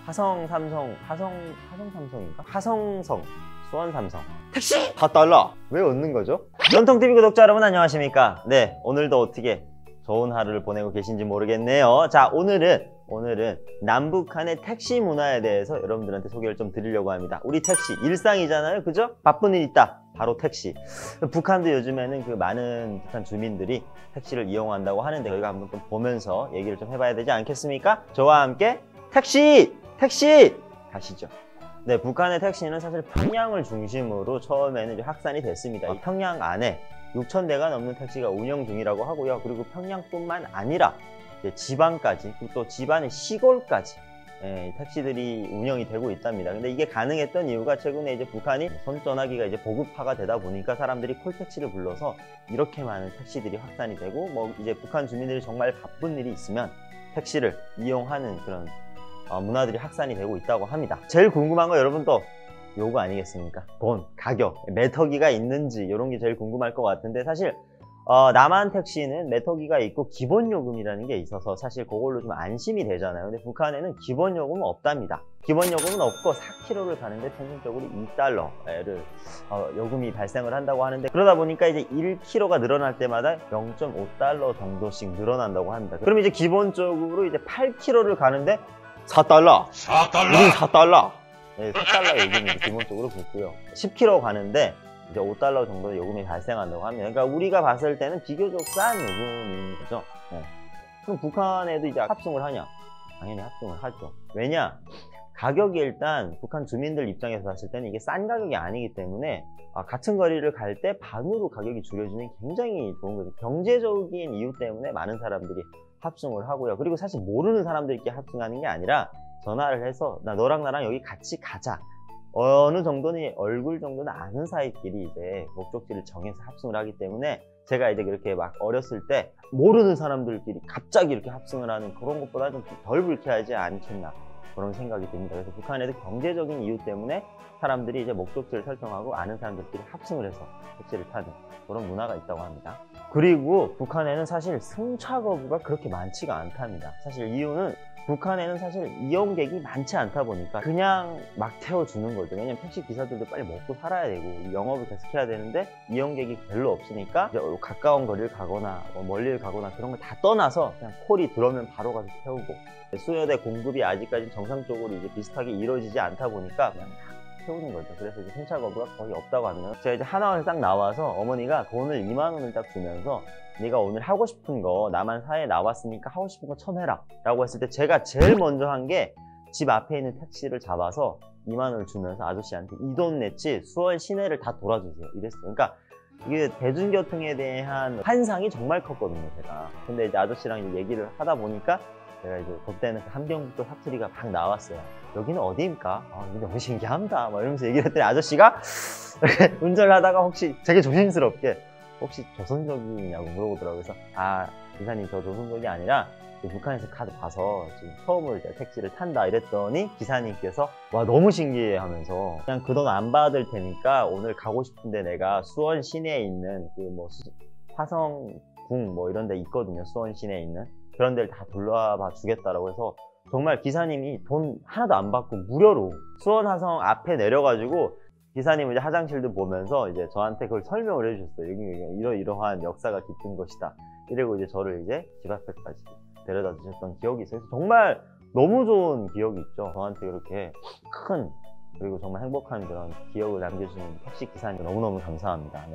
화성 삼성, 화성 삼성인가? 화성성, 수원 삼성. 택시! 4달러! 왜 웃는 거죠? 연통TV 구독자 여러분 안녕하십니까? 네, 오늘도 어떻게 좋은 하루를 보내고 계신지 모르겠네요. 자, 오늘은 남북한의 택시 문화에 대해서 여러분들한테 소개를 좀 드리려고 합니다. 우리 택시, 일상이잖아요. 그죠? 바쁜 일 있다. 바로 택시. 북한도 요즘에는 그 많은 북한 주민들이 택시를 이용한다고 하는데 저희가 한번 좀 보면서 얘기를 좀 해봐야 되지 않겠습니까? 저와 함께 택시! 가시죠. 네, 북한의 택시는 사실 평양을 중심으로 처음에는 확산이 됐습니다. 이 평양 안에 6,000대가 넘는 택시가 운영 중이라고 하고요. 그리고 평양뿐만 아니라 지방까지, 그리고 또 집안의 시골까지 택시들이 운영이 되고 있답니다. 근데 이게 가능했던 이유가 최근에 이제 북한이 선전화기가 이제 보급화가 되다 보니까 사람들이 콜택시를 불러서 이렇게 많은 택시들이 확산이 되고, 뭐 이제 북한 주민들이 정말 바쁜 일이 있으면 택시를 이용하는 그런 문화들이 확산이 되고 있다고 합니다. 제일 궁금한 거 여러분도 요거 아니겠습니까? 돈, 가격, 매터기가 있는지 이런 게 제일 궁금할 것 같은데, 사실 남한 택시는 매터기가 있고 기본 요금이라는 게 있어서 사실 그걸로 좀 안심이 되잖아요. 근데 북한에는 기본 요금은 없답니다. 기본 요금은 없고 4km를 가는데 평균적으로 2달러를 요금이 발생을 한다고 하는데, 그러다 보니까 이제 1km가 늘어날 때마다 0.5달러 정도씩 늘어난다고 합니다. 그럼 이제 기본적으로 이제 8km를 가는데 4달러. 우린 4달러. 네, 4달러 요금이 기본적으로 붙고요. 10km 가는데 이제 5달러 정도의 요금이 발생한다고 합니다. 그러니까 우리가 봤을 때는 비교적 싼 요금인 거죠. 네. 그럼 북한에도 이제 합승을 하냐? 당연히 합승을 하죠. 왜냐? 가격이 일단 북한 주민들 입장에서 봤을 때는 이게 싼 가격이 아니기 때문에 같은 거리를 갈 때 반으로 가격이 줄여주는 굉장히 좋은 거죠. 경제적인 이유 때문에 많은 사람들이 합승을 하고요. 그리고 사실 모르는 사람들끼리 합승하는 게 아니라 전화를 해서 너랑 나랑 여기 같이 가자. 어느 정도는 얼굴 정도는 아는 사이끼리 이제 목적지를 정해서 합승을 하기 때문에, 제가 이제 그렇게 막 어렸을 때 모르는 사람들끼리 갑자기 이렇게 합승을 하는 그런 것보다 좀 덜 불쾌하지 않겠나 그런 생각이 듭니다. 그래서 북한에도 경제적인 이유 때문에 사람들이 이제 목적지를 설정하고 아는 사람들끼리 합승을 해서 택시를 타는 그런 문화가 있다고 합니다. 그리고 북한에는 사실 승차 거부가 그렇게 많지가 않답니다. 사실 이유는 북한에는 사실 이용객이 많지 않다 보니까 그냥 막 태워주는 거죠. 왜냐면 택시 기사들도 빨리 먹고 살아야 되고 영업을 계속 해야 되는데 이용객이 별로 없으니까 이제 가까운 거리를 가거나 멀리를 가거나 그런 걸 다 떠나서 그냥 콜이 들어오면 바로 가서 태우고, 수요대 공급이 아직까지 정상적으로 이제 비슷하게 이루어지지 않다 보니까 그냥 태우는 거죠. 그래서 이제 승차 거부가 거의 없다고 합니다. 제가 이제 하나원에 딱 나와서 어머니가 돈을 2만 원을 딱 주면서 네가 오늘 하고 싶은 거 남한 사회에 나왔으니까 하고 싶은 거 처음해라 라고 했을 때, 제가 제일 먼저 한 게 집 앞에 있는 택시를 잡아서 2만 원을 주면서 아저씨한테 이 돈 냈지 수원 시내를 다 돌아주세요 이랬어요. 그러니까 이게 대중교통에 대한 환상이 정말 컸거든요, 제가. 근데 이제 아저씨랑 이제 얘기를 하다 보니까 제가 이제 그때는 함경북도 사투리가 막 나왔어요. 여기는 어디입니까? 여기 너무 신기합니다. 막 이러면서 얘기를 했더니 아저씨가 운전을 하다가 혹시 되게 조심스럽게 혹시 조선족이냐고 물어보더라고요. 그래서 기사님 저 조선족이 아니라 북한에서 카드 봐서 지금 처음으로 이제 택시를 탄다 이랬더니, 기사님께서 와 너무 신기해 하면서 그냥 그 돈 안 받을 테니까 오늘 가고 싶은데 내가 수원 시내에 있는 그 뭐 화성궁 뭐 이런 데 있거든요. 수원 시내에 있는 그런 데를 다 돌아봐 주겠다라고 해서 정말 기사님이 돈 하나도 안 받고 무료로 수원 화성 앞에 내려가지고 기사님은 이제 화장실도 보면서 이제 저한테 그걸 설명을 해주셨어요. 여기 이러한 역사가 깊은 것이다. 이러고 이제 저를 이제 집 앞에까지 데려다 주셨던 기억이 있어요. 정말 너무 좋은 기억이 있죠. 저한테 그렇게 큰, 그리고 정말 행복한 그런 기억을 남겨주는 택시 기사님 너무너무 감사합니다.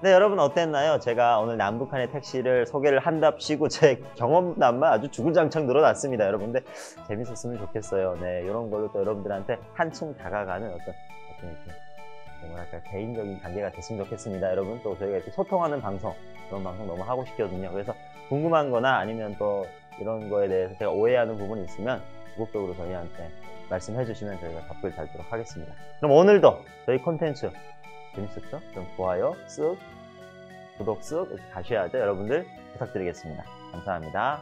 네, 여러분 어땠나요? 제가 오늘 남북한의 택시를 소개를 한답시고 제 경험담만 아주 주구장창 늘어났습니다. 여러분들 재밌었으면 좋겠어요. 네, 이런 걸로 또 여러분들한테 한층 다가가는 어떤 이렇게 뭐랄까 개인적인 관계가 됐으면 좋겠습니다. 여러분 또 저희가 이렇게 소통하는 방송, 그런 방송 너무 하고 싶거든요. 그래서 궁금한 거나 아니면 또 이런 거에 대해서 제가 오해하는 부분이 있으면 적극적으로 저희한테 말씀해 주시면 저희가 답글 달도록 하겠습니다. 그럼 오늘도 저희 콘텐츠 재밌었죠? 그럼 좋아요 쓱, 구독 쓱 이렇게 가셔야죠. 여러분들 부탁드리겠습니다. 감사합니다.